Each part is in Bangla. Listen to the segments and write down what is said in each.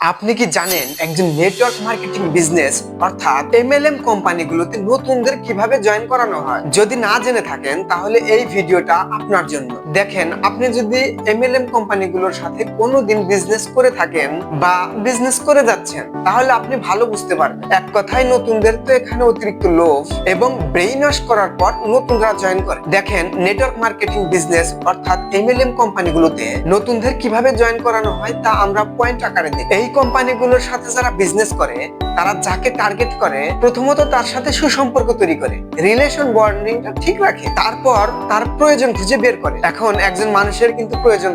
আপনি কি জানেন একজন নেটওয়ার্ক মার্কেটিং বিজনেস অর্থাৎ এমএলএম কোম্পানিগুলোতে নতুনদের কিভাবে জয়েন করানো হয়? যদি না জেনে থাকেন তাহলে এই ভিডিওটা আপনার জন্য। দেখেন, আপনি যদি এমএলএম কোম্পানিগুলোর সাথে কোনোদিন বিজনেস করে থাকেন বা বিজনেস করে যাচ্ছেন তাহলে আপনি ভালো বুঝতে পারবেন। এক কথায় নতুনদের তো এখানে অতিরিক্ত লোভ এবং ব্রেইন ওয়াশ করার পর নতুনরা জয়েন করে। দেখেন, নেটওয়ার্ক মার্কেটিং বিজনেস অর্থাৎ এমএলএম কোম্পানিগুলোতে নতুনদের কিভাবে জয়েন করানো হয় তা আমরা পয়েন্ট আকারে দেখি। এই কোম্পানিগুলোর সাথে যারা বিজনেস করে তারা যাকে টার্গেট করে প্রথমত তার সাথে সুসম্পর্ক তৈরি করে, রিলেশন বন্ডিংটা ঠিক রাখে, তারপর তার প্রয়োজন খুঁজে বের করে। এখন একজন মানুষের কিন্তু প্রয়োজন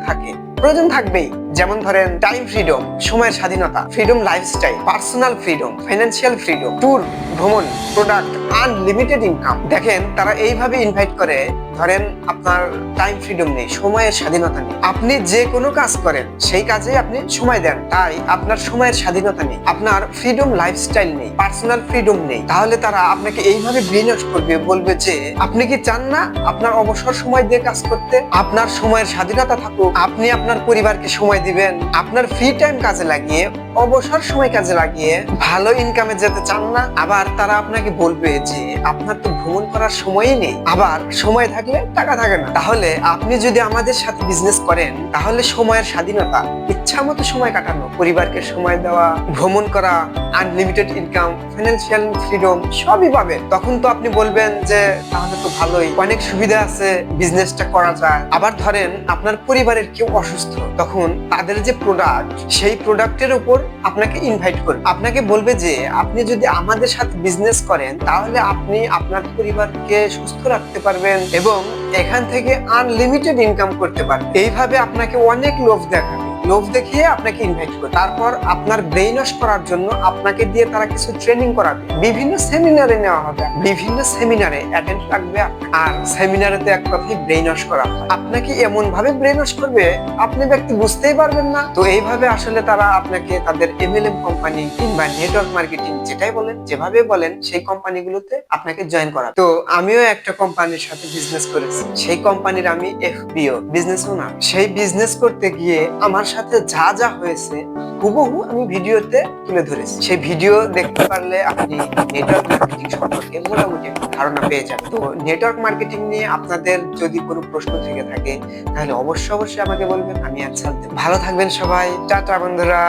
থাকবেই, যেমন ধরেন টাইম ফ্রিডম, সময়ের স্বাধীনতা, freedom lifestyle, personal freedom, financial freedom, tour, ভ্রমণ, প্রোডাক্ট, আনলিমিটেড ইনকাম। দেখেন, তারা এইভাবে ইনভাইট করে। ধরেন আপনার টাইম ফ্রিডম নেই, সময়ের স্বাধীনতা নেই, আপনি যে কোনো কাজ করেন সেই কাজে আপনি সময় দেন, তাই আপনার সময়ের স্বাধীনতা নেই, আপনার ফ্রিডম লাইফস্টাইল নেই, পার্সোনাল ফ্রিডম নেই। তাহলে তারা আপনাকে এইভাবে ব্রেইনওয়াশ করবে, বলবে যে আপনি কি চান না আপনার অবসর সময় দিয়ে কাজ করতে, আপনার সময়ের স্বাধীনতা থাকুক, আপনি আপনার পরিবারকে সময় দিবেন, আপনার ফ্রি টাইম কাজে লাগিয়ে, অবসর সময় কাজে লাগিয়ে ভালো ইনকামে যেতে চান না। আবার তারা আপনাকে বলবে যে আপনার তো ভ্রমণ করার সময়ই নেই, আবার সময় থাকলে টাকা থাকে না। তাহলে আপনি যদি আমাদের সাথে বিজনেস করেন তাহলে সময়ের স্বাধীনতা, ইচ্ছা মতো সময় কাটানো, পরিবারকে সময় দেওয়া, ভ্রমণ করা, আনলিমিটেড ইনকাম, ফাইন্যান্সিয়াল ফ্রিডম সবই পাবেন। তখন তো আপনি বলবেন যে তাহলে তো ভালোই, অনেক সুবিধা আছে, বিজনেসটা করা যায়। আবার ধরেন আপনার পরিবারের কেউ অসুস্থ, তখন তাদের যে প্রোডাক্ট সেই প্রোডাক্টের উপর আপনাকে ইনভাইট করবে, আপনাকে বলবে যে আপনি যদি আমাদের সাথে বিজনেস করেন তাহলে আপনি আপনার পরিবারকে সুস্থ রাখতে পারবেন এবং এখান থেকে আনলিমিটেড ইনকাম করতে পারবেন। এইভাবে আপনাকে অনেক লোভ দেখিয়ে আপনাকে ইনভাইট করে, তারপর আপনার ব্রেইন ওয়াশ করার জন্য আপনাকে দিয়ে তারা কিছু ট্রেনিং করাবে, বিভিন্ন সেমিনারে নেওয়া হবে, বিভিন্ন সেমিনারে অ্যাটেন্ড রাখবে, আর সেমিনারেতে এক কথায় ব্রেইন ওয়াশ করা হয়। আপনাকে এমন ভাবে ব্রেইন ওয়াশ করবে আপনি ব্যক্তি বুঝতেই পারবেন না। তো এইভাবে আসলে তারা আপনাকে তাদের এমএলএম কোম্পানি কিংবা নেটওয়ার্ক মার্কেটিং যেটাই বলেন, যেভাবে বলেন সেই কোম্পানিগুলোতে আপনাকে জয়েন করা। তো আমিও একটা কোম্পানির সাথে বিজনেস করেছি, সেই কোম্পানির আমি এফবিও, বিজনেস ওনার। সেই বিজনেস করতে গিয়ে আমার সাথে যা যা হয়েছে হুবহু আমি ভিডিওতে তুলে ধরেছি। সেই ভিডিও দেখতে পারলে আপনি নেটওয়ার্ক মার্কেটিং সম্পর্কে মোটামুটি ধারণা পেয়ে যাবেন। তো নেটওয়ার্ক মার্কেটিং নিয়ে আপনাদের যদি কোনো প্রশ্ন থেকে থাকে তাহলে অবশ্যই আমাকে বলবেন, আমি আনসার দেব। ভালো থাকবেন সবাই, টাটা বন্ধুরা।